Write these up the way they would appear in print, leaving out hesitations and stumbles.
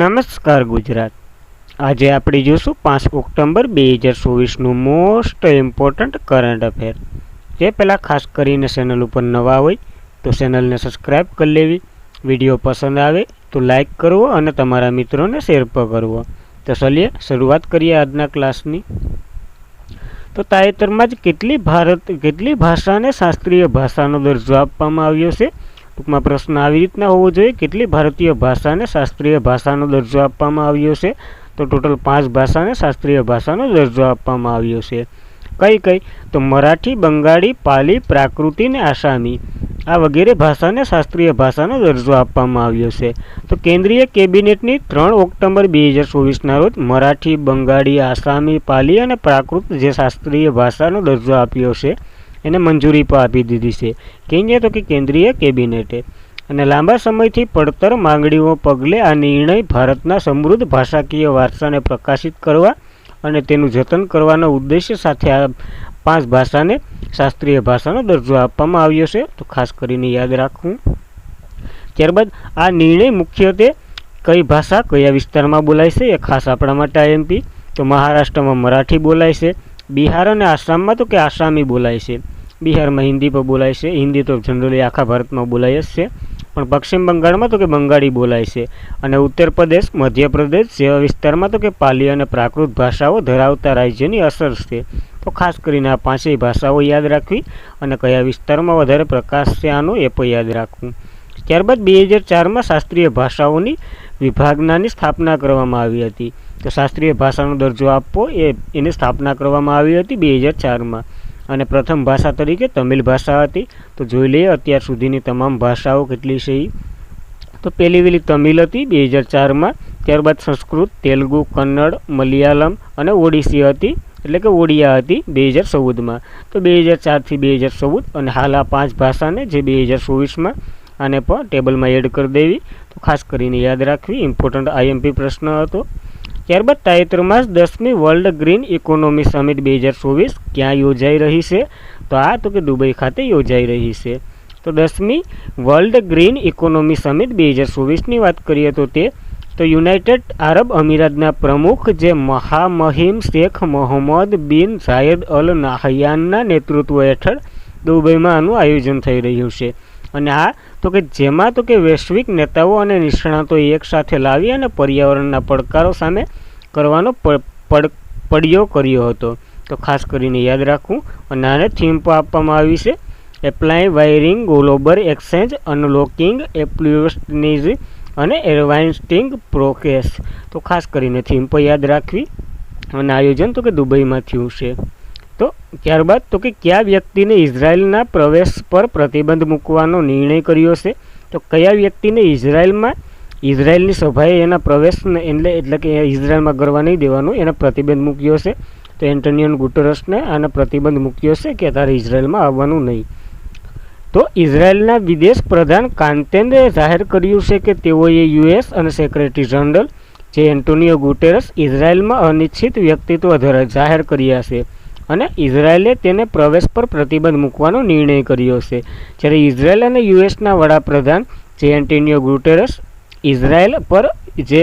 નમસ્કાર ગુજરાત. આજે આપણે જોશું 5 ઓક્ટોબર 2024નું મોસ્ટ ઇમ્પોર્ટન્ટ કરંટ અફેર. જે પહેલાં ખાસ કરીને ચેનલ ઉપર નવા હોય તો ચેનલને સબસ્ક્રાઈબ કરી લેવી, વિડીયો પસંદ આવે તો લાઈક કરવો અને તમારા મિત્રોને શેર પણ કરવો. તો ચલીએ શરૂઆત કરીએ આજના ક્લાસની. તો તાજેતરમાં જ કેટલી ભાષાને શાસ્ત્રીય ભાષાનો દરજ્જો આપવામાં આવ્યો છે? ટૂંકમાં પ્રશ્ન આવી રીતના હોવો જોઈએ, કેટલી ભારતીય ભાષાને શાસ્ત્રીય ભાષાનો દરજ્જો આપવામાં આવ્યો છે? તો ટોટલ 5 ભાષાને શાસ્ત્રીય ભાષાનો દરજ્જો આપવામાં આવ્યો છે. કઈ કઈ? તો મરાઠી, બંગાળી, પાલી, પ્રાકૃતિ ને આસામી. આ વગેરે ભાષાને શાસ્ત્રીય ભાષાનો દરજ્જો આપવામાં આવ્યો છે. તો કેન્દ્રીય કેબિનેટની 3 ઓક્ટોબર 2024ના રોજ મરાઠી, બંગાળી, આસામી, પાલી અને પ્રાકૃત જે શાસ્ત્રીય ભાષાનો દરજ્જો આપ્યો છે એને મંજૂરી પણ આપી દીધી છે. કેન્દ્રીય તો કે કેન્દ્રીય કેબિનેટે. અને લાંબા સમયથી પડતર માંગણીઓ પગલે આ નિર્ણય ભારતના સમૃદ્ધ ભાષાકીય વારસાને પ્રકાશિત કરવા અને તેનું જતન કરવાના ઉદ્દેશ્ય સાથે આ 5 ભાષાને શાસ્ત્રીય ભાષાનો દરજ્જો આપવામાં આવ્યો છે. તો ખાસ કરીને યાદ રાખવું. ત્યારબાદ આ નિર્ણય મુખ્યત્વે કઈ ભાષા કયા વિસ્તારમાં બોલાય છે એ ખાસ આપણા માટે આઈએમપી. તો મહારાષ્ટ્રમાં મરાઠી બોલાય છે, બિહાર અને આસામમાં તો કે આસામી બોલાય છે, બિહારમાં હિન્દી પણ બોલાય છે. હિન્દી તો જનરલી આખા ભારતમાં બોલાય જ છે, પણ પશ્ચિમ બંગાળમાં તો કે બંગાળી બોલાય છે. અને ઉત્તર પ્રદેશ, મધ્યપ્રદેશ જેવા વિસ્તારમાં તો કે પાલી અને પ્રાકૃત ભાષાઓ ધરાવતા રાજ્યની અસર છે. તો ખાસ કરીને આ 5 ભાષાઓ યાદ રાખવી અને કયા વિસ્તારમાં વધારે પ્રકાશ છે આનો એ પણ યાદ રાખવું. ત્યારબાદ 2004માં શાસ્ત્રીય ભાષાઓની વિભાગનાની સ્થાપના કરવામાં આવી હતી. તો શાસ્ત્રીય ભાષાનો દરજ્જો આપવો એની સ્થાપના કરવામાં આવી હતી 2004માં. અને પ્રથમ ભાષા તરીકે તમિલ ભાષા હતી. તો જોઈ લઈએ અત્યાર સુધીની તમામ ભાષાઓ કેટલી છે. તો પહેલી વેલી તમિલ હતી 2004માં. ત્યારબાદ સંસ્કૃત, તેલુગુ, કન્નડ, મલયાલમ અને ઓડિસી હતી, એટલે કે ઓડિયા હતી 2014માં. તો 2004થી 2014 અને હાલ આ 5 ભાષાને જે 2024માં આને પણ ટેબલમાં એડ કરી દેવી. તો ખાસ કરીને યાદ રાખવી, ઇમ્પોર્ટન્ટ આઈએમપી પ્રશ્ન હતો. ત્યારબાદ તાજેતરમાં જ 10મી વર્લ્ડ ગ્રીન ઇકોનોમી સમિટ 2024 ક્યાં યોજાઈ રહી છે? તો આ તો કે દુબઈ ખાતે યોજાઈ રહી છે. તો 10મી વર્લ્ડ ગ્રીન ઇકોનોમી સમિટ 2024ની વાત કરીએ તો યુનાઇટેડ આરબ અમીરાતના પ્રમુખ જે મહામહિમ શેખ મોહમ્મદ બિન ઝાયદ અલ નાહયાનના નેતૃત્વ હેઠળ દુબઈમાં આનું આયોજન થઈ રહ્યું છે. અને આ તો કે જેમાં તો કે વૈશ્વિક નેતાઓ અને નિષ્ણાતો એક સાથે લાવી અને પર્યાવરણના પડકારો સામે કરવાનો પડ્યો કર્યો હતો. તો ખાસ કરીને યાદ રાખવું. અને આને થીમ પણ આપવામાં આવી છે, apply wiring global exchange, unlocking એપ્લિકેશનિઝ અને એડવાન્સિંગ પ્રોગ્રેસ. તો ખાસ કરીને થીમ પણ યાદ રાખવી. અને આયોજન તો કે દુબઈમાં થયું છે. તો ત્યારબાદ તો કે કયા વ્યક્તિને ઇઝરાયલના પ્રવેશ પર પ્રતિબંધ મૂકવાનો નિર્ણય કર્યો છે? તો કયા વ્યક્તિને ઇઝરાયલની સભાએ એના પ્રવેશને એટલે કે ઇઝરાયલમાં કરવા નહીં દેવાનો એને પ્રતિબંધ મૂક્યો છે? તો એન્ટોનિયો ગુટેરસને આને પ્રતિબંધ મૂક્યો છે કે તારે ઇઝરાયલમાં આવવાનું નહીં. તો ઇઝરાયલના વિદેશ પ્રધાન કાંતેન્દ્રે જાહેર કર્યું છે કે તેઓએ યુએસ અને સેક્રેટરી જનરલ જે એન્ટોનિયો ગુટેરસ ઇઝરાયલમાં અનિશ્ચિત વ્યક્તિત્વ જાહેર કર્યા છે અને ઇઝરાયલે તેને પ્રવેશ પર પ્રતિબંધ મૂકવાનો નિર્ણય કર્યો છે. જ્યારે ઇઝરાયલ અને યુએસના વડાપ્રધાન જે એન્ટોનિયો ગુટેરસ ઇઝરાયલ પર જે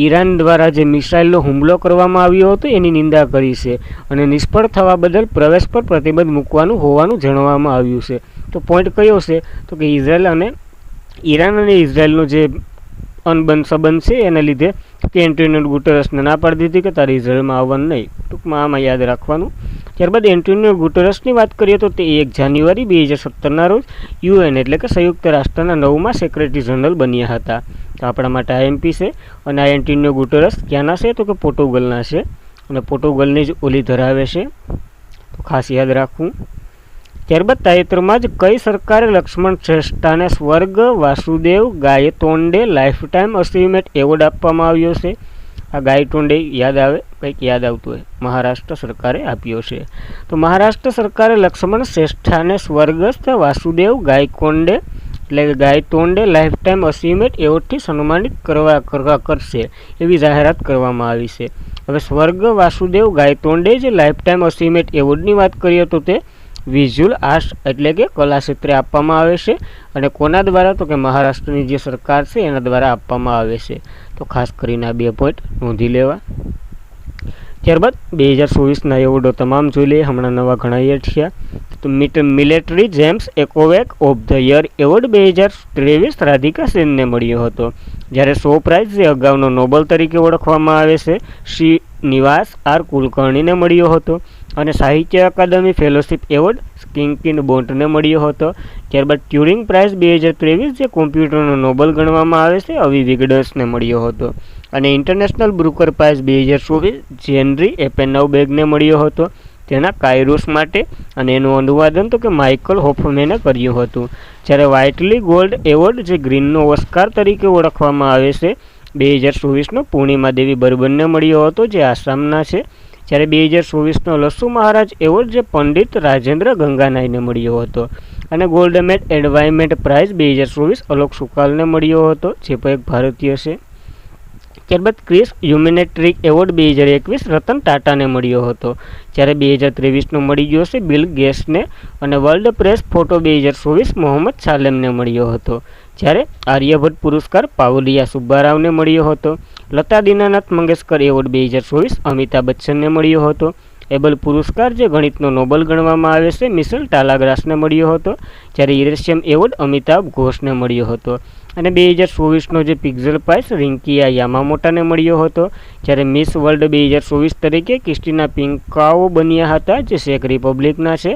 ઈરાન દ્વારા જે મિસાઇલનો હુમલો કરવામાં આવ્યો હતો એની નિંદા કરી છે અને નિષ્ફળ થવા બદલ પ્રવેશ પર પ્રતિબંધ મૂકવાનું હોવાનું જણાવવામાં આવ્યું છે. તો પોઈન્ટ કયો છે? તો કે ઈરાન અને ઇઝરાયલનો જે અનબન સંબંધ છે એના લીધે કે એન્ટોનિયો ગુટેરસને ના પાડી દીધી કે તારે ઇઝરાયલમાં આવવાનું નહીં. ટૂંકમાં આમાં યાદ રાખવાનું. ત્યારબાદ એન્ટોનિયો ગુટેરસની વાત કરીએ તો તે 1 જાન્યુઆરી 2017ના રોજ યુએન એટલે કે સંયુક્ત રાષ્ટ્રના 9મા સેક્રેટરી જનરલ બન્યા હતા. તો આપણા માટે આઈએમપી છે. અને આ એન્ટોનિયો ગુટેરસ ક્યાંના છે? તો કે પોર્ટુગલના છે અને પોર્ટુગલની જ ઓલી ધરાવે છે. તો ખાસ યાદ રાખવું. ત્યારબાદ તાજેતરમાં જ કઈ સરકારે લક્ષ્મણ શ્રેષ્ઠાને સ્વર્ગ Vasudev Gaitonde life time achievement award આપવામાં આવ્યો છે? આ ગાયતોંડે યાદ આવે, કંઈક યાદ આવતું હોય, મહારાષ્ટ્ર સરકારે આપ્યો છે. તો મહારાષ્ટ્ર સરકારે લક્ષ્મણ શ્રેષ્ઠાને સ્વર્ગસ્થ વાસુદેવ ગાયકોંડે એટલે ગાયતોંડે લાઈફ ટાઈમ અચીવમેન્ટ એવોર્ડથી સન્માનિત કરશે એવી જાહેરાત કરવામાં આવી છે. હવે સ્વર્ગ વાસુદેવ ગાયતોંડે જે લાઈફ ટાઈમ અચીવમેન્ટ એવોર્ડની વાત કરીએ તો તે વિઝ્યુઅલ આર્ટ્સ એટલે કે કલા ક્ષેત્રે આપવામાં આવે છે અને કોના દ્વારા તો કે મહારાષ્ટ્રની જે સરકાર છે એના દ્વારા આપવામાં આવે છે. તો ખાસ કરીને આ 2 પોઈન્ટ નોંધી લેવા. ત્યારબાદ 2024ના એવોર્ડો તમામ જોઈ લઈએ. હમણાં નવા ઘણા એડ થયા. તો મિલિટરી જેમ્સ એકોવેક of the year award 2023 Radhika સેનને મળ્યો હતો. જ્યારે શો પ્રાઇઝ જે અગાઉનો નોબલ તરીકે ઓળખવામાં આવે છે શ્રીનિવાસ આર કુલકર્ણીને મળ્યો હતો અને સાહિત્ય અકાદમી ફેલોશિપ એવોર્ડ કિંકિન બોન્ટને મળ્યો હતો. ત્યારબાદ ટ્યુરિંગ પ્રાઇઝ 2023 જે કોમ્પ્યુટરનો નોબલ ગણવામાં આવે છે અવી વિગડન્સને મળ્યો હતો અને ઇન્ટરનેશનલ બ્રુકર પ્રાઇઝ 2024 જેનરી એપેનવબેગને મળ્યો હતો તેના કાયરોસ માટે અને એનું અનુવાદન તો કે માઇકલ હોફમેને કર્યું હતું. જ્યારે વ્હાઇટલી ગોલ્ડ એવોર્ડ જે ગ્રીનનો ઓસ્કાર તરીકે ઓળખવામાં આવે છે 2024નો પૂર્ણિમા દેવી બર્બનને મળ્યો હતો જે આસામના છે. જ્યારે 2024નો લસ્સુ મહારાજ એવોર્ડ જે પંડિત રાજેન્દ્ર ગંગાનાઈને મળ્યો હતો અને ગોલ્ડ મેડ એન્વાયરમેન્ટ પ્રાઇઝ 2024 અલોક સુકાલને મળ્યો હતો જે પણ એક ભારતીય છે. ત્યારબાદ ક્રિસ હ્યુમેનિટેરિયન એવોર્ડ 2021 રતન ટાટાને મળ્યો હતો. જ્યારે 2023નો મળી ગયો છે બિલ ગેટ્સને અને વર્લ્ડ પ્રેસ ફોટો 2024 મોહમ્મદ સાલેમને મળ્યો હતો. જ્યારે આર્યભટ્ટ પુરસ્કાર પાવલિયા સુબ્બારાવને મળ્યો હતો. લતા દીનાનાથ મંગેશકર એવોર્ડ 2024 અમિતાભ બચ્ચનને મળ્યો હતો. એબલ પુરસ્કાર જે ગણિતનો નોબલ ગણવામાં આવે છે મિશેલ ટાલાગ્રાસને મળ્યો હતો. જ્યારે યુરેશિયમ એવોર્ડ અમિતાભ ઘોષને મળ્યો હતો અને 2024નો જે પિક્ઝલ પ્રાઇઝ રિંકિયા યામામોટાને મળ્યો હતો. જ્યારે મિસ વર્લ્ડ 2024 તરીકે ક્રિસ્ટિના પિંકાઓ બન્યા હતા જે ચેક રિપબ્લિકના છે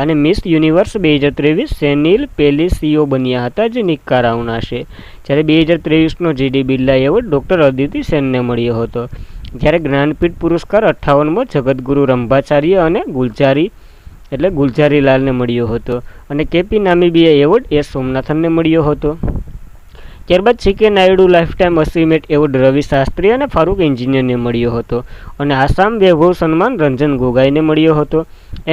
અને મિસ યુનિવર્સ 2023 સેનિલ પેલિસિયો બન્યા હતા જે નિકારાઉના છે. જ્યારે 2023નો GD Birla award doctor Aditi સેનને મળ્યો હતો. જ્યારે જ્ઞાનપીઠ પુરસ્કાર 58મો જગતગુરુ રંભાચાર્ય અને ગુલજારીલાલને મળ્યો હતો અને કેપી નામીબીયા એવોર્ડ એસ સોમનાથનને મળ્યો હતો. ત્યારબાદ CK Naidu lifetime achievement award Ravi Shastri અને ફારૂક એન્જિનિયરને મળ્યો હતો અને આસામ વૈભવ સન્માન રંજન ગોગાઈને મળ્યો હતો.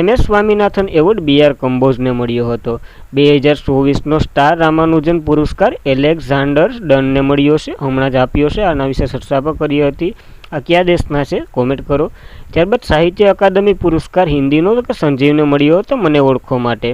MS સ્વામીનાથન એવોર્ડ BR કંબોજને મળ્યો હતો. 2024નો સ્ટાર રામાનુજન પુરસ્કાર એલેક્ઝાન્ડર ડનને મળ્યો છે. હમણાં જ આપ્યો છે. આના વિશે ચર્ચા પણ કરી હતી. આ કયા દેશના છે કોમેન્ટ કરો. ત્યારબાદ સાહિત્ય અકાદમી પુરસ્કાર હિન્દીનો તો કે સંજીવને મળ્યો હતો મને ઓળખો માટે.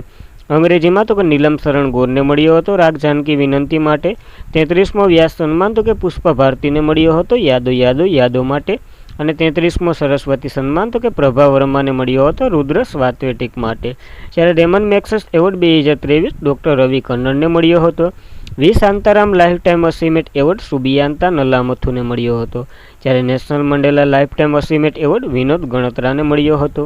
અંગ્રેજીમાં તો કે નીલમ શરણ ગોરને મળ્યો હતો રાગ જાનકી વિનંતી માટે. 33મો વ્યાસ સન્માન તો કે પુષ્પા ભારતીને મળ્યો હતો યાદો માટે અને 33મો સરસ્વતી સન્માન તો કે પ્રભા વર્માને મળ્યો હતો રુદ્ર સ્વાત્વેટિક માટે. જ્યારે Ramon Magsaysay award 2023 doctor Ravi કન્નરને મળ્યો હતો. V Shantaram lifetime achievement award સુબિયાન્તા નલામથુને મળ્યો હતો. જ્યારે national Mandela lifetime achievement award Vinod ગણતરાને મળ્યો હતો.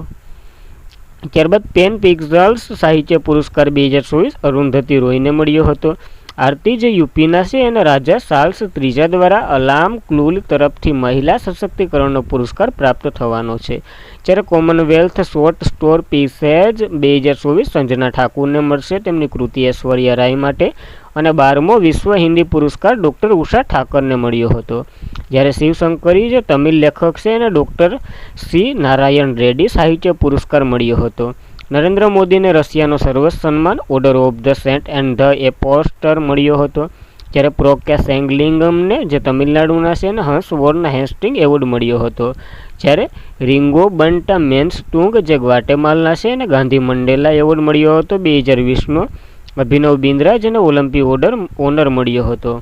ત્યારબાદ પેન પિક્ઝલ્સ સાહિત્ય પુરસ્કાર 2024 અરુંધતી રોયને મળ્યો હતો. આરતી જે યુપીના છે અને રાજા ચાર્લ્સ ત્રીજા દ્વારા અલામ ક્લુલ તરફથી મહિલા સશક્તિકરણનો પુરસ્કાર પ્રાપ્ત થવાનો છે. જ્યારે કોમનવેલ્થ શોર્ટ સ્ટોર પીસેજ 2024 સંજના ઠાકુરને મળશે તેમની કૃતિ ઐશ્વર્યા રાય માટે અને 12મો વિશ્વ હિન્દી પુરસ્કાર ડૉક્ટર ઉષા ઠાકરને મળ્યો હતો. જ્યારે શિવશંકરી જે તમિલ લેખક છે અને ડૉક્ટર સી નારાયણ રેડ્ડી સાહિત્ય પુરસ્કાર મળ્યો હતો. નરેન્દ્ર મોદીને રશિયાનો સર્વોચ્ચ સન્માન Order of the Saint and the Apostle મળ્યો હતો. જ્યારે પ્રોક્યા સેંગલિંગમને જે તમિલનાડુના છે અને હંસ વોર્ન હેસ્ટિંગ એવોર્ડ મળ્યો હતો. જ્યારે રિંગો બંટા મેન્સટુંગ જે ગ્વાટેમાલના છે અને ગાંધી મંડેલા એવોર્ડ મળ્યો હતો 2020નો. અભિનવ બિંદ્રા જેને ઓલિમ્પિક ઓનર મળ્યો હતો.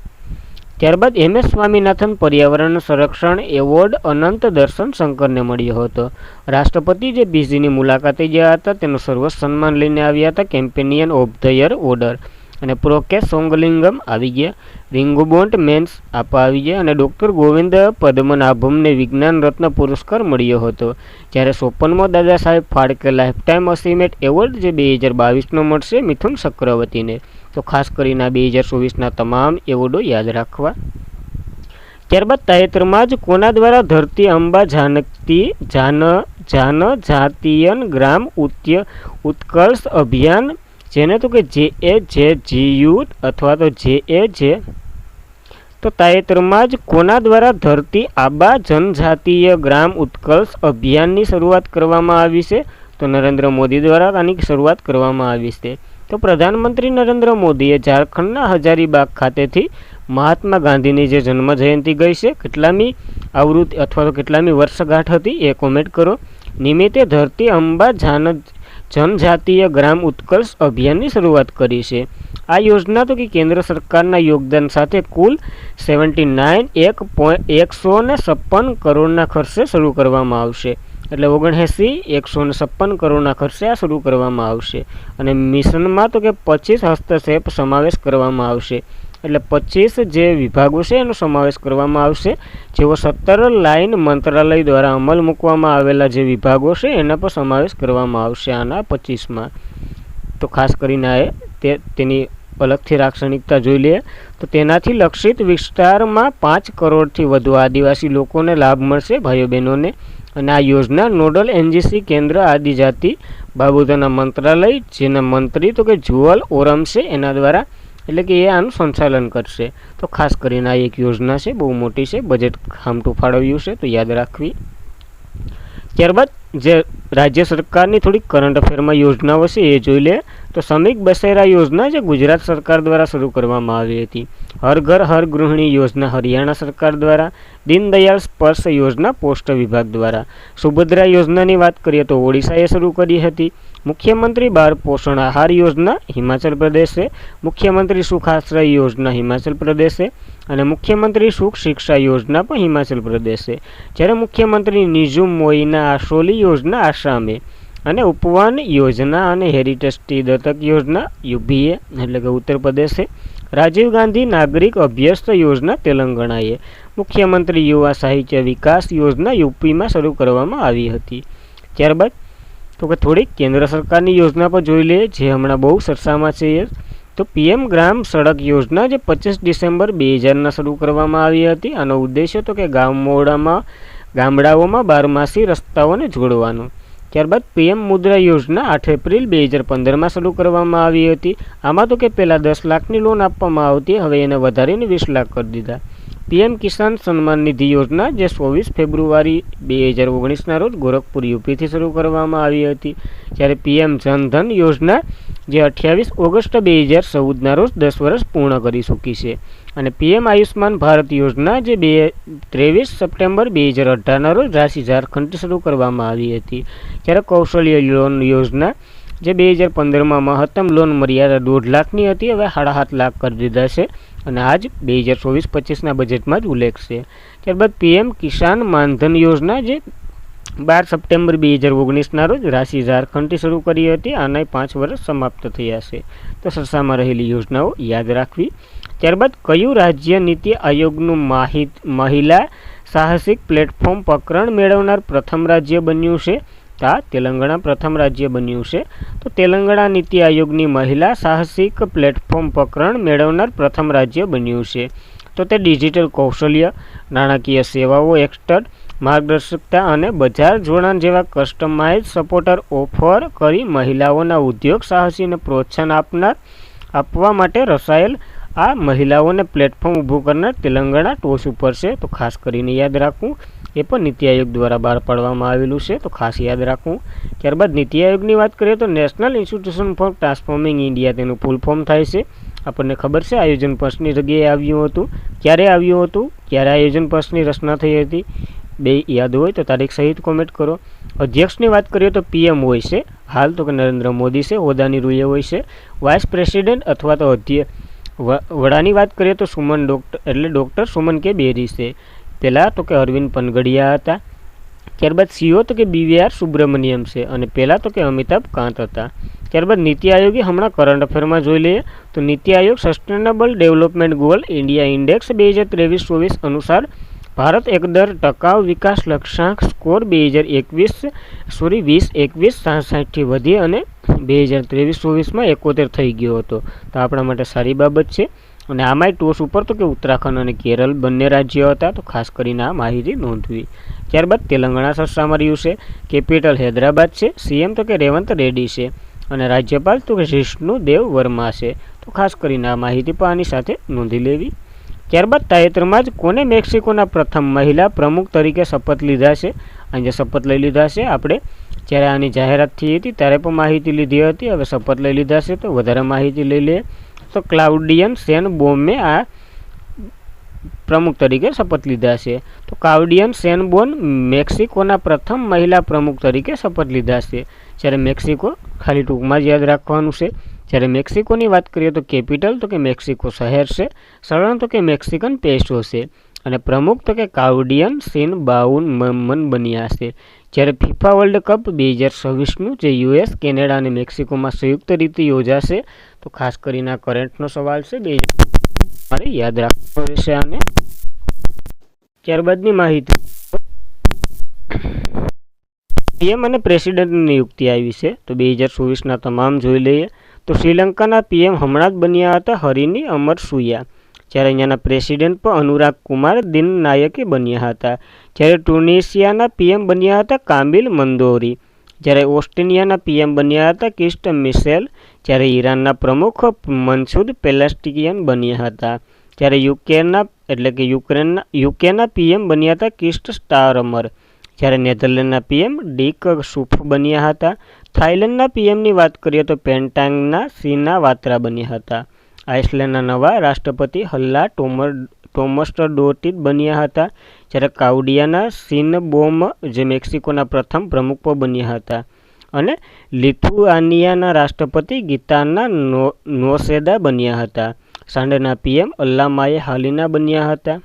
ત્યારબાદ MS સ્વામીનાથન પર્યાવરણ સંરક્ષણ એવોર્ડ અનંત દર્શન શંકરને મળ્યો હતો. રાષ્ટ્રપતિ જે બીજીની મુલાકાતે ગયા હતા તેનું સર્વોચ્ચ સન્માન લઈને આવ્યા હતા કેમ્પેનિયન ઓફ ધ યર ઓર્ડર અને પ્રોકે સોંગલિંગમ આવી ગયા. રિંગોબોન્ટ મેન્સ આપવા આવી ગયા અને ડૉક્ટર ગોવિંદ પદ્મનાભમને વિજ્ઞાન રત્ન પુરસ્કાર મળ્યો હતો. જ્યારે 54મો Dada Saheb Phalke lifetime achievement award જે 2022નો મળશે મિથુન ચક્રવર્તીને. તો ખાસ કરીને આ 2024ના તમામ એવોર્ડો યાદ રાખવા. ત્યારબાદ તાજેતરમાં જ કોના દ્વારા ધરતી અંબા જાતિયન ગ્રામ ઉત્કર્ષ અભિયાન જેને તો કે JAJGU અથવા તો JAJ તો તાજેતરમાં જ કોના દ્વારા ધરતી આબા જનજાતીય ગ્રામ ઉત્કર્ષ અભિયાનની શરૂઆત કરવામાં આવી છે? તો નરેન્દ્ર મોદી દ્વારા આની શરૂઆત કરવામાં આવી છે. તો પ્રધાનમંત્રી નરેન્દ્ર મોદીએ ઝારખંડના હજારીબાગ ખાતેથી મહાત્મા ગાંધીની જે જન્મ જયંતિ ગઈ છે કેટલામી આવૃત્તિ અથવા તો કેટલામી વર્ષગાંઠ હતી એ કોમેન્ટ કરો. નિમિત્તે ધરતી અંબા જનજાતીય ગ્રામ ઉત્કર્ષ અભિયાનની શરૂઆત કરી છે. આ યોજના તો કે કેન્દ્ર સરકારના યોગદાન સાથે કુલ 156 કરોડના ખર્ચે શરૂ કરવામાં આવશે. એટલે 156 કરોડના ખર્ચે આ શરૂ કરવામાં આવશે. અને મિશનમાં તો કે 25 હસ્તક્ષેપ સમાવેશ કરવામાં આવશે. એટલે 25 જે વિભાગો છે એનો સમાવેશ કરવામાં આવશે. જેઓ 17 લાઇન મંત્રાલય દ્વારા અમલ મૂકવામાં આવેલા જે વિભાગો છે એના પર સમાવેશ કરવામાં આવશે આના 25માં. તો ખાસ કરીને તેની અલગથી લાક્ષણિકતા જોઈ લઈએ તો તેનાથી લક્ષિત વિસ્તારમાં 5 કરોડથી વધુ આદિવાસી લોકોને લાભ મળશે, ભાઈઓ બહેનોને. અને આ યોજના નોડલ એનજીસી કેન્દ્ર આદિજાતિ બાબતોના મંત્રાલય જેના મંત્રી તો કે જુઅલ ઓરમ છે એના દ્વારા, એટલે કે એ આનું સંચાલન કરશે. તો ખાસ કરીને આ એક યોજના છે, બહુ મોટી છે, બજેટ ખામટું ફાળવ્યું છે, તો યાદ રાખવી. ત્યારબાદ જે રાજ્ય સરકારની થોડીક કરંટ અફેરમાં યોજનાઓ છે એ જોઈ લે તો શ્રમિક બસેરા યોજના જે ગુજરાત સરકાર દ્વારા શરૂ કરવામાં આવી હતી. હર ઘર હર ગૃહિણી યોજના હરિયાણા સરકાર દ્વારા. દીનદયાળ સ્પર્શ યોજના પોસ્ટ વિભાગ દ્વારા. સુભદ્રા યોજનાની વાત કરીએ તો ઓડિશાએ શરૂ કરી હતી. મુખ્યમંત્રી બાળ પોષણ આહાર યોજના હિમાચલ પ્રદેશે. મુખ્યમંત્રી સુખ આશ્રય યોજના હિમાચલ પ્રદેશે. અને મુખ્યમંત્રી સુખ શિક્ષા યોજના પણ હિમાચલ પ્રદેશે. જ્યારે મુખ્યમંત્રી નિઝુમ મોઈના આશોલી યોજના આસામે. અને ઉપવન યોજના અને હેરિટેજ ટી દત્તક યોજના યુપીએ એટલે કે ઉત્તર પ્રદેશે. રાજીવ ગાંધી નાગરિક અભ્યસ્ત યોજના તેલંગાણાએ. મુખ્યમંત્રી યુવા સાહિત્ય વિકાસ યોજના યુપીમાં શરૂ કરવામાં આવી હતી. ત્યારબાદ તો કે થોડીક કેન્દ્ર સરકારની યોજના પર જોઈ લઈએ જે હમણાં બહુ ચર્ચામાં છે. તો પીએમ ગ્રામ સડક યોજના જે 25 ડિસેમ્બર 2000ના શરૂ કરવામાં આવી હતી. આનો ઉદ્દેશ્ય તો કે ગામડાઓમાં બારમાસી રસ્તાઓને જોડવાનો. ત્યારબાદ પીએમ મુદ્રા યોજના 8 એપ્રિલ 2015માં શરૂ કરવામાં આવી હતી. આમાં તો કે પહેલાં 10 લાખની લોન આપવામાં આવતી, હવે એને વધારીને 20 લાખ કરી દીધા. પીએમ કિસાન સન્માન નિધિ યોજના જે 24 ફેબ્રુઆરી 2019ના રોજ ગોરખપુર યુપીથી શરૂ કરવામાં આવી હતી. જ્યારે પીએમ જનધન યોજના જે 28 ઓગસ્ટ 2014ના રોજ 10 વર્ષ પૂર્ણ કરી ચૂકી છે. અને પીએમ આયુષ્માન ભારત યોજના જે 23 સપ્ટેમ્બર 2018ના રોજ રાશિ ઝારખંડથી શરૂ કરવામાં આવી હતી. જ્યારે કૌશલ્ય લોન યોજના જે 2015માં મહત્તમ લોન મર્યાદા 1.5 લાખની હતી, હવે 7.5 લાખ કરી દીધા છે. અને આજ 2024-25ના બજેટમાં જ ઉલ્લેખ છે. ત્યારબાદ પીએમ કિસાન માનધન યોજના જે 12 સપ્ટેમ્બર 2019ના રોજ રાશિ ઝારખંડથી શરૂ કરી હતી. આના 5 વર્ષ સમાપ્ત થયા છે. તો સરસામાં રહેલી યોજનાઓ યાદ રાખવી. ત્યારબાદ કયું રાજ્ય નીતિ આયોગનું મહિલા સાહસિક પ્લેટફોર્મ પ્રકરણ મેળવનાર પ્રથમ રાજ્ય બન્યું છે? આ તેલંગાણા પ્રથમ રાજ્ય બન્યું છે. તો તેલંગાણા નીતિ આયોગની મહિલા સાહસિક પ્લેટફોર્મ પ્રકરણ મેળવનાર પ્રથમ રાજ્ય બન્યું છે. તો તે ડિજિટલ કૌશલ્ય, નાણાકીય સેવાઓ એક્સટર્ડ, માર્ગદર્શકતા અને બજાર જોડાણ જેવા કસ્ટમાઇઝ સપોર્ટર ઓફર કરી મહિલાઓના ઉદ્યોગ સાહસીને પ્રોત્સાહન આપવા માટે રચાયેલ આ મહિલાઓને પ્લેટફોર્મ ઊભું કરનાર તેલંગાણા ટોચ ઉપર છે. તો ખાસ કરીને યાદ રાખવું. એ પણ નીતિ આયોગ દ્વારા બહાર પાડવામાં આવેલું છે, તો ખાસ યાદ રાખવું. ત્યારબાદ નીતિ આયોગની વાત કરીએ તો national institution for transforming India તેનું ફૂલ ફોર્મ થાય છે. આપણને ખબર છે આયોજન પક્ષની જગ્યાએ આવ્યું હતું, ક્યારે આવ્યું હતું, ક્યારે આયોજન પક્ષની રચના થઈ હતી, બે યાદ હોય તો તારીખ સહિત કોમેન્ટ કરો. અધ્યક્ષની વાત કરીએ તો પીએમ હોય છે, હાલ તો કે નરેન્દ્ર મોદી છે, હોદ્દાની રૂએ હોય છે. વાઇસ પ્રેસિડેન્ટ અથવા તો વડાની વાત કરીએ તો ડૉક્ટર સુમન કે બેરી છે. પહેલાં તો કે અરવિંદ પનગડિયા હતા. ત્યારબાદ સીઓ તો કે બીવીઆર સુબ્રમણ્યમ છે. અને પહેલાં તો કે અમિતાભ કાંત હતા. ત્યારબાદ નીતિ આયોગે હમણાં કરંટ અફેરમાં જોઈ લઈએ તો NITI Aayog sustainable development goal India index 2023-24 અનુસાર ભારત એકદર ટકાઉ વિકાસ લક્ષ્યાંક સ્કોર 2021 66થી વધી અને 2023-24માં 71 થઈ ગયો હતો. તો આપણા માટે સારી બાબત છે. અને આમાંય ટોચ ઉપર તો કે ઉત્તરાખંડ અને કેરળ બંને રાજ્યો હતા. તો ખાસ કરીને આ માહિતી નોંધવી. ત્યારબાદ તેલંગાણા સરસામાં રહ્યું છે. કેપિટલ હૈદરાબાદ છે. સીએમ તો કે રેવંત રેડ્ડી છે. અને રાજ્યપાલ તો કે જિષ્ણુ દેવ વર્મા છે. તો ખાસ કરીને આ માહિતી પણ આની સાથે નોંધી લેવી. ત્યારબાદ તાજેતરમાં જ કોને મેક્સિકોના પ્રથમ મહિલા પ્રમુખ તરીકે શપથ લીધા છે? અહીં જે શપથ લઈ લીધા છે આપણે જ્યારે આની જાહેરાત થઈ હતી ત્યારે પણ માહિતી લીધી હતી. હવે શપથ લઈ લીધા છે તો વધારે માહિતી લઈ લે તો ક્લાઉડિયન શેનબોમે આ પ્રમુખ તરીકે શપથ લીધા છે. તો ક્લાઉડિયન શેનબોન મેક્સિકોના પ્રથમ મહિલા પ્રમુખ તરીકે શપથ લીધા છે. જ્યારે મેક્સિકો ખાલી ટૂંકમાં જ યાદ રાખવાનું છે. જ્યારે મેક્સિકોની વાત કરીએ તો કેપિટલ તો કે મેક્સિકો શહેર છે, સળણ તો કે મેક્સિકન પેસો છે, અને પ્રમુખ તો કે કાઉડિયન સીન બાઉન મન બન્યા છે. જ્યારે ફિફા વર્લ્ડ કપ 2026નું જે યુએસ, કેનેડા અને મેક્સિકોમાં સંયુક્ત રીતે યોજાશે, તો ખાસ કરીને આ કરંટનો સવાલ છે, મારે યાદ રાખવાનો રહેશે આને. ત્યારબાદની માહિતી, પીએમ અને પ્રેસિડેન્ટની નિયુક્તિ આવી છે, તો 2024ના તમામ જોઈ લઈએ. તો શ્રીલંકાના પીએમ હમણાં જ બન્યા હતા હરિની અમરસુયા. જ્યારે અહીંયાના પ્રેસિડેન્ટ પણ અનુરાગ કુમાર દિનનાયકે બન્યા હતા. જ્યારે ટુનિશિયાના પીએમ બન્યા હતા કામિલ મંદોરી. જ્યારે ઓસ્ટ્રેલિયાના પીએમ બન્યા હતા કિસ્ટ મિશેલ. જ્યારે ઈરાનના પ્રમુખ મનસુદ પેલેસ્ટિયન બન્યા હતા. જ્યારે યુકેના પીએમ બન્યા હતા કિસ્ટ સ્ટારમર. જ્યારે નેધરલેન્ડના પીએમ ડીક સુફ બન્યા હતા. થાઇલેન્ડના પીએમની વાત કરીએ તો પેન્ટાંગના સિના વાત્રા બન્યા હતા. આઇસલેન્ડના નવા રાષ્ટ્રપતિ હલ્લા ટોમસ્ટડોટિડ બન્યા હતા. જ્યારે કાઉડિયાના સિનબોમ જે મેક્સિકોના પ્રથમ પ્રમુખ પણ બન્યા હતા. અને લિથુઆનિયાના રાષ્ટ્રપતિ ગીતાના નોસેદા બન્યા હતા. સાંડના પીએમ અલ્લામાએ હાલિના બન્યા હતા.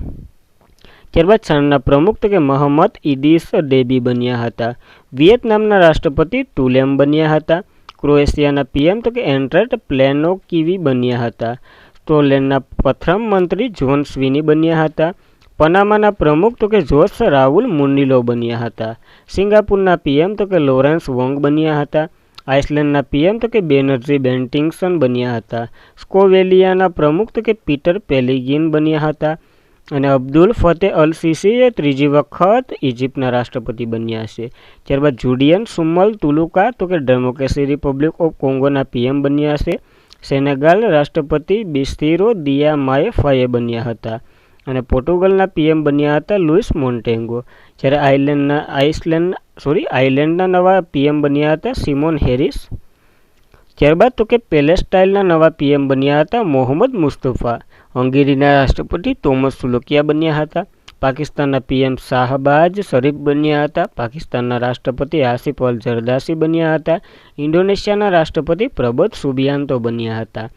ત્યારબાદ સાંડના પ્રમુખ તો કે મોહમ્મદ ઇદીસ ડેબી બન્યા હતા. વિયેતનામના રાષ્ટ્રપતિ ટુલેમ બન્યા હતા. ક્રોએશિયાના પીએમ તો કે એન્ડ્રેટ પ્લેનોકીવી બન્યા હતા. સ્કોટલેન્ડના પ્રથમ મંત્રી જોન સ્વીની બન્યા હતા. પનામાના પ્રમુખ તો કે જોસ રાઉલ મુનિલો બન્યા હતા. સિંગાપુરના પીએમ તો કે લોરેન્સ વોંગ બન્યા હતા. આઇસલેન્ડના પીએમ તો કે બેનર્જી બેન્ટિંગસન બન્યા હતા. સ્લોવેનિયાના પ્રમુખ તો કે પીટર પેલિગિન બન્યા હતા. અને અબ્દુલ ફતેહ અલ સીસી ત્રીજી વખત ઇજિપ્તના રાષ્ટ્રપતિ બન્યા છે. ત્યારબાદ જુડિયન સુમલ તુલુકા તો કે ડેમોક્રેસી રિપબ્લિક ઓફ કોંગોના પીએમ બન્યા છે. સેનેગાલ રાષ્ટ્રપતિ બિસ્તિરો દિયામાએ ફાયે બન્યા હતા. અને પોર્ટુગલના પીએમ બન્યા હતા લુઇસ મોન્ટેગો. જ્યારે આઇલેન્ડના નવા પીએમ બન્યા હતા સિમોન હેરિસ. ત્યારબાદ તો કે પેલેસ્ટાઇનના નવા પીએમ બન્યા હતા મોહમ્મદ મુસ્તફા. હંગેરીના રાષ્ટ્રપતિ તોમસ સુલોકિયા બન્યા હતા. પાકિસ્તાનના પીએમ શાહબાજ શરીફ બન્યા હતા. પાકિસ્તાનના રાષ્ટ્રપતિ આસિફ અલ જરદાસી બન્યા હતા. ઇન્ડોનેશિયાના રાષ્ટ્રપતિ પ્રબોધ સુબિયાન્તો બન્યા હતા.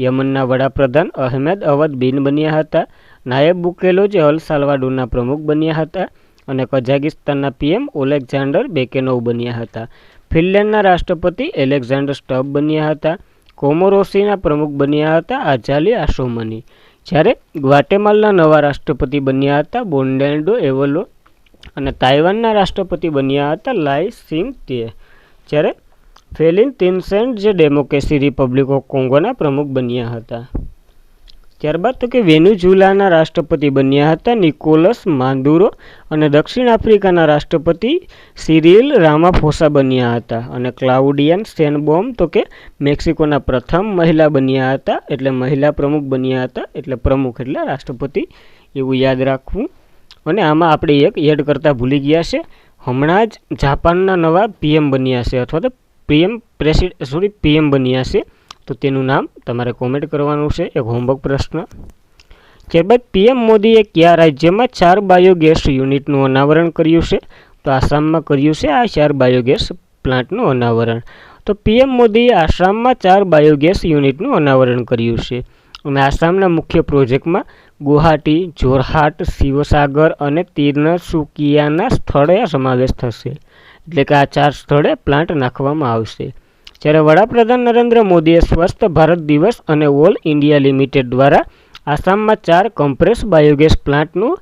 યમનના વડાપ્રધાન અહેમદ અવદ બિન બન્યા હતા. નાયબ બુકેલો જે અલ સાલ્વાડોરના પ્રમુખ બન્યા હતા. અને કઝાકિસ્તાનના પીએમ ઓલેક્ઝાન્ડર બેકેનોવ બન્યા હતા. ફિનલેન્ડના રાષ્ટ્રપતિ એલેક્ઝાન્ડર સ્ટબ બન્યા હતા. કોમોરોસીના પ્રમુખ બન્યા હતા આઝાલી આસોમની. જ્યારે ગ્વાટેમાલના નવા રાષ્ટ્રપતિ બન્યા હતા બોન્ડેલ્ડો એવોલો. અને તાઇવાનના રાષ્ટ્રપતિ બન્યા હતા લાઈ સિંગ તે. જ્યારે ફેલિન તિનસેન જે ડેમોક્રેસી રિપબ્લિક ઓફ કોંગોના પ્રમુખ બન્યા હતા. ત્યારબાદ તો કે વેનેઝુએલાના રાષ્ટ્રપતિ બન્યા હતા નિકોલસ માદુરો. અને દક્ષિણ આફ્રિકાના રાષ્ટ્રપતિ સિરિલ રામાફોસા બન્યા હતા. અને ક્લાઉડિયન શેનબોમ તો કે મેક્સિકોના પ્રથમ મહિલા બન્યા હતા. એટલે મહિલા પ્રમુખ બન્યા હતા. એટલે પ્રમુખ એટલે રાષ્ટ્રપતિ, એવું યાદ રાખવું. અને આમાં આપણે એક એડ કરતા ભૂલી ગયા છે, હમણાં જ જાપાનના નવા પીએમ બન્યા છે, અથવા તો પીએમ બન્યા છે. તો તેનું નામ તમારે કોમેન્ટ કરવાનું છે, એક હોમવર્ક પ્રશ્ન. ત્યારબાદ પીએમ મોદીએ કયા રાજ્યમાં 4 બાયોગેસ યુનિટનું અનાવરણ કર્યું છે? તો આસામમાં કર્યું છે આ 4 બાયોગેસ પ્લાન્ટનું અનાવરણ. તો પીએમ મોદીએ આસામમાં 4 બાયોગેસ યુનિટનું અનાવરણ કર્યું છે. અને આસામના મુખ્ય પ્રોજેક્ટમાં ગુવાહાટી, જોરહાટ, શિવસાગર અને તિનસુકિયાના સ્થળે સમાવેશ થશે. એટલે કે આ 4 સ્થળે પ્લાન્ટ નાખવામાં આવશે. જ્યારે વડાપ્રધાન નરેન્દ્ર મોદીએ સ્વસ્થ ભારત દિવસ અને ઓલ ઇન્ડિયા લિમિટેડ દ્વારા આસામમાં 4 કમ્પ્રેસ બાયોગેસ પ્લાન્ટનું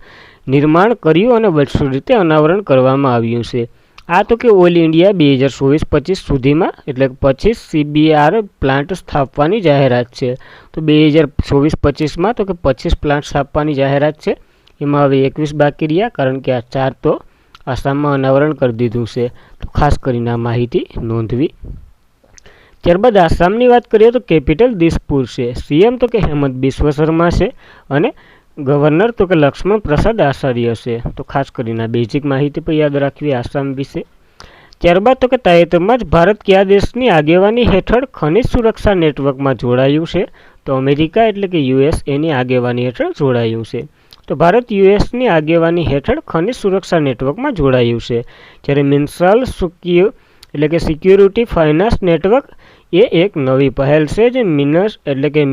નિર્માણ કર્યું અને વર્ષો રીતે અનાવરણ કરવામાં આવ્યું છે. આ તો કે ઓલ ઇન્ડિયા 2024-25 સુધીમાં, એટલે 25 CBR પ્લાન્ટ સ્થાપવાની જાહેરાત છે. તો 2024-25માં તો કે 25 પ્લાન્ટ સ્થાપવાની જાહેરાત છે. એમાં હવે 21 બાકી રહ્યા, કારણ કે આ 4 તો આસામમાં અનાવરણ કરી દીધું છે. તો ખાસ કરીને આ માહિતી નોંધવી. ત્યારબાદ આસામની વાત કરીએ તો કેપિટલ દિસપુર છે. સીએમ તો કે હેમંત બિસ્વ શર્મા છે. અને ગવર્નર તો કે લક્ષ્મણ પ્રસાદ આચાર્ય છે. તો ખાસ કરીને બેઝિક માહિતી પણ યાદ રાખવી આસામ વિશે. ત્યારબાદ તો કે તાજેતરમાં જ ભારત કયા દેશની આગેવાની હેઠળ ખનિજ સુરક્ષા નેટવર્કમાં જોડાયું છે? તો અમેરિકા એટલે કે યુએસ એની આગેવાની હેઠળ જોડાયું છે. તો ભારત યુએસની આગેવાની હેઠળ ખનિજ સુરક્ષા નેટવર્કમાં જોડાયું છે. જ્યારે મિનરલ એટલે કે સિક્યુરિટી ફાઇનાન્સ નેટવર્ક એ એક નવી પહેલ છે જે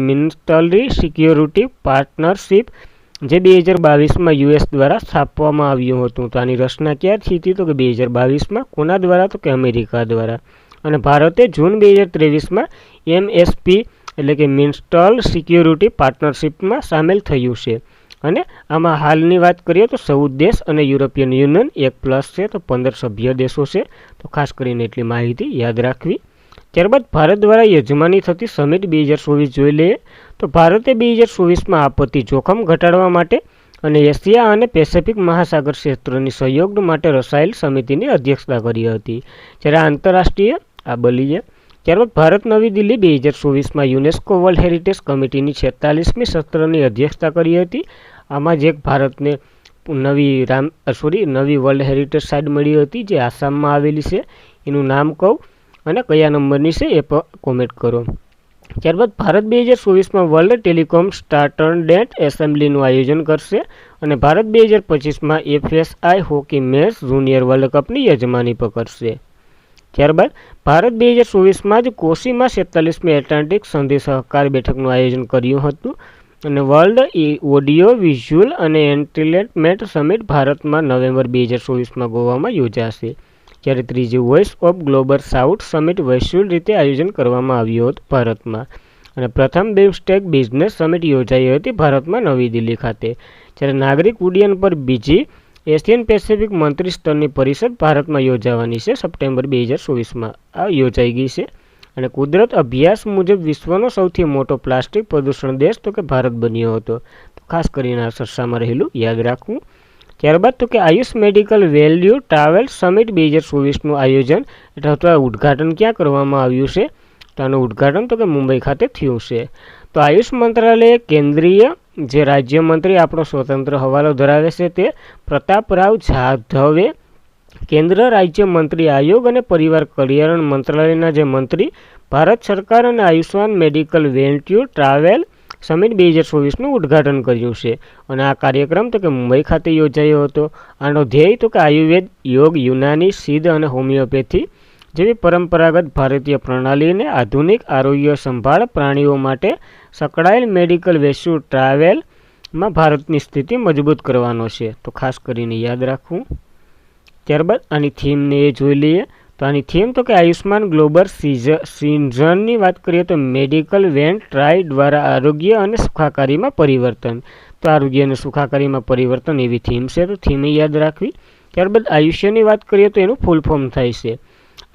મિનિસ્ટરી સિક્યુરિટી પાર્ટનરશિપ જે 2022માં યુએસ દ્વારા સ્થાપવામાં આવ્યું હતું. તો આની રચના ક્યારથી હતી? તો કે 2022માં. કોના દ્વારા? તો કે અમેરિકા દ્વારા. અને ભારતે જૂન 2023માં MSP એટલે કે મિનિસ્ટરી સિક્યુરિટી પાર્ટનરશિપમાં સામેલ થયું છે. અને આમાં હાલની વાત કરીએ તો 14 દેશ અને યુરોપિયન યુનિયન 1+ છે, તો 15 સભ્ય દેશો છે. તો ખાસ કરીને એટલી માહિતી યાદ રાખવી. ત્યારબાદ ભારત દ્વારા યજમાની થતી સમિટ 2024 જોઈ લઈએ. તો ભારતે 2024માં આપત્તિ જોખમ ઘટાડવા માટે અને એશિયા અને પેસિફિક મહાસાગર ક્ષેત્રની સહયોગ માટે રચાયેલ સમિતિની અધ્યક્ષતા કરી હતી. જ્યારે આંતરરાષ્ટ્રીય આ બલીએ ત્યારબાદ ભારત નવી દિલ્હી 2024માં યુનેસ્કો વર્લ્ડ હેરિટેજ કમિટીની 46મી સત્રની અધ્યક્ષતા કરી હતી. આમાં જે ભારતને નવી વર્લ્ડ હેરિટેજ સાઇટ મળી હતી જે આસામમાં આવેલી છે, એનું નામ કહું અને કયા નંબરની છે એ પણ કોમેન્ટ કરો. ત્યારબાદ ભારત 2024માં વર્લ્ડ ટેલિકોમ સ્ટાન્ડર્ડ એસેમ્બલીનું આયોજન કરશે અને ભારત 2025માં FSI hockey men's junior world કપની યજમાની પણ કરશે. ત્યારબાદ ભારત 2024માં જ કોશીમાં 47મી એટલાન્ટિક સંધિ સહકાર બેઠકનું આયોજન કર્યું હતું અને વર્લ્ડ ઓડિયો વિઝ્યુઅલ અને એન્ટરટેનમેન્ટ સમિટ ભારતમાં નવેમ્બર 2024માં ગોવામાં યોજાશે. જ્યારે ત્રીજી voice of global south summit વૈશ્વિક રીતે આયોજન કરવામાં આવ્યું હતું ભારતમાં. અને પ્રથમ બિમસ્ટેક બિઝનેસ સમિટ યોજાઈ હતી ભારતમાં નવી દિલ્હી ખાતે. જ્યારે નાગરિક ઉડ્ડયન પર બીજી એશિયન પેસિફિક મંત્રી સ્તરની પરિષદ ભારતમાં યોજાવાની છે સપ્ટેમ્બર 2024માં. આ યોજાઈ ગઈ છે. અને કુદરત અભ્યાસ મુજબ વિશ્વનો સૌથી મોટો પ્લાસ્ટિક પ્રદૂષણ દેશ તો કે ભારત બન્યો હતો. તો ખાસ કરીને આ ચર્ચામાં રહેલું યાદ રાખવું. ત્યારબાદ તો કે AYUSH medical value travel summit 2024નું આયોજન અથવા ઉદ્ઘાટન ક્યાં કરવામાં આવ્યું છે? તો આનું ઉદ્ઘાટન તો કે મુંબઈ ખાતે થયું છે. તો આયુષ મંત્રાલયે કેન્દ્રીય જે રાજ્યમંત્રી આપણો સ્વતંત્ર હવાલો ધરાવે છે તે પ્રતાપરાવ જાધવે, કેન્દ્ર રાજ્ય મંત્રી આયોગ અને પરિવાર કલ્યાણ મંત્રાલયના જે મંત્રી ભારત સરકાર અને Ayushman medical value travel summit 2024નું ઉદ્ઘાટન કર્યું છે. અને આ કાર્યક્રમ તો કે મુંબઈ ખાતે યોજાયો હતો. આનો ધ્યેય તો કે આયુર્વેદ, યોગ, યુનાની, સિદ્ધ અને હોમિયોપેથી જેવી પરંપરાગત ભારતીય પ્રણાલીને આધુનિક આરોગ્ય સંભાળ પ્રાણીઓ માટે સંકળાયેલ મેડિકલ વેલ્યુ ટ્રાવેલમાં ભારતની સ્થિતિ મજબૂત કરવાનો છે. તો ખાસ કરીને યાદ રાખવું. ત્યારબાદ આની થીમને એ જોઈ લઈએ. તો આની થીમ તો કે આયુષ્માન ગ્લોબલ સિઝનની વાત કરીએ તો મેડિકલ વેન ટ્રાય દ્વારા આરોગ્ય અને સુખાકારીમાં પરિવર્તન. તો આરોગ્ય અને સુખાકારીમાં પરિવર્તન એવી થીમ છે. તો થીમ યાદ રાખવી. ત્યારબાદ આયુષ્યની વાત કરીએ તો એનું ફૂલ ફોર્મ થાય છે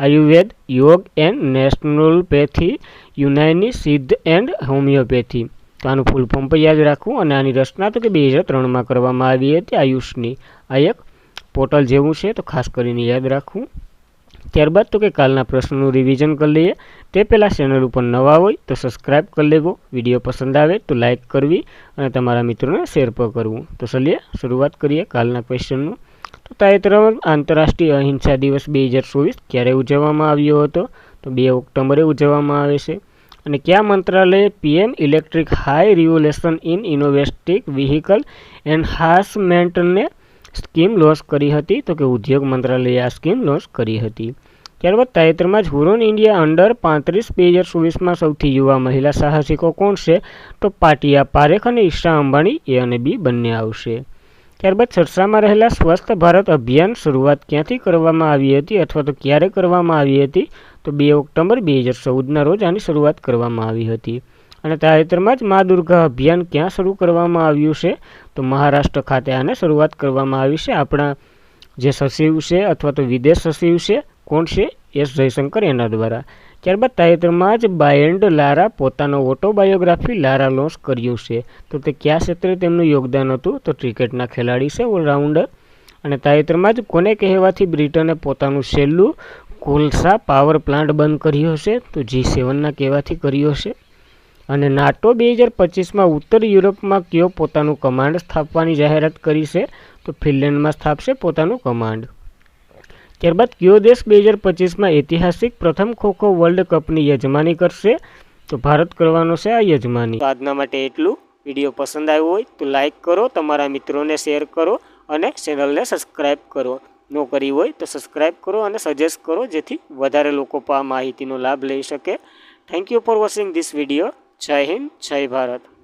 આયુર્વેદ, યોગ એન્ડ નેચરોપેથી, યુનાની, સિદ્ધ એન્ડ હોમિયોપેથી. તો આનું ફૂલ ફોર્મ પણ યાદ રાખવું. અને આની રચના તો કે 2003માં કરવામાં આવી હતી આયુષની. આ એક પોર્ટલ જેવું છે. તો ખાસ કરીને યાદ રાખવું. ત્યારબાદ તો કે કાલના પ્રશ્નનું રિવિઝન કરી લઈએ. તે પહેલાં ચેનલ ઉપર નવા હોય તો સબસ્ક્રાઈબ કરી લેવો. વિડીયો પસંદ આવે તો લાઇક કરવી અને તમારા મિત્રોને શેર પણ કરવું. તો ચલીએ શરૂઆત કરીએ કાલના ક્વેશ્ચનનું. તો તાજેતરમાં આંતરરાષ્ટ્રીય અહિંસા દિવસ 2024 ક્યારે ઉજવવામાં આવ્યો હતો? તો 2 ઓક્ટોબરે ઉજવવામાં આવે છે. અને કયા મંત્રાલયે PM electric high revolution in innovative vehicle એન્હાન્સમેન્ટને સ્કીમ લોન્ચ કરી હતી? તો કે ઉદ્યોગ મંત્રાલયે આ સ્કીમ લોન્ચ કરી હતી. ત્યારબાદ તાજેતરમાં જ હુરોન ઇન્ડિયા અંડર 35 2024માં સૌથી યુવા મહિલા સાહસિકો કોણ છે? તો પાટિયા પારેખ અને ઈશા અંબાણી A અને B બંને આવશે. ત્યારબાદ ચર્ચામાં રહેલા સ્વસ્થ ભારત અભિયાન શરૂઆત ક્યાંથી કરવામાં આવી હતી અથવા તો ક્યારે કરવામાં આવી હતી? તો 2 ઓક્ટોબર 2014ના રોજ આની શરૂઆત કરવામાં આવી હતી. અને તાજેતરમાં જ મા દુર્ગા અભિયાન ક્યાં શરૂ કરવામાં આવ્યું છે? તો મહારાષ્ટ્ર ખાતે આને શરૂઆત કરવામાં આવી છે. આપણા જે સચિવ છે અથવા તો વિદેશ સચિવ છે કોણ છે? S જયશંકર એના દ્વારા. ત્યારબાદ તાજેતરમાં જ બાયન્ડ લારા પોતાનો ઓટોબાયોગ્રાફી લારા લોન્ચ કર્યું છે. તો તે કયા ક્ષેત્રે તેમનું યોગદાન હતું? તો ક્રિકેટના ખેલાડી છે, ઓલરાઉન્ડર. અને તાજેતરમાં જ કોને કહેવાથી બ્રિટને પોતાનું છેલ્લું કોલસા પાવર પ્લાન્ટ બંધ કર્યો છે? તો G7ના કહેવાથી કર્યો છે. અને નાટો 2025માં ઉત્તર યુરોપમાં કયો પોતાનું કમાન્ડ સ્થાપવાની જાહેરાત કરી છે? તો ફિનલેન્ડમાં સ્થાપશે પોતાનું કમાન્ડ. ત્યારબાદ કયો દેશ 2025માં ઐતિહાસિક પ્રથમ ખોખો વર્લ્ડ કપની યજમાની કરશે? તો ભારત કરવાનો છે આ યજમાની. આજના માટે એટલું. વિડીયો પસંદ આવ્યો હોય તો લાઇક કરો, તમારા મિત્રોને શેર કરો અને ચેનલને સબસ્ક્રાઈબ કરો. ન કરી હોય તો સબસ્ક્રાઈબ કરો અને સજેસ્ટ કરો, જેથી વધારે લોકો આ માહિતીનો લાભ લઈ શકે. Thank you for watching this video. જય હિન્દ, જય ભારત.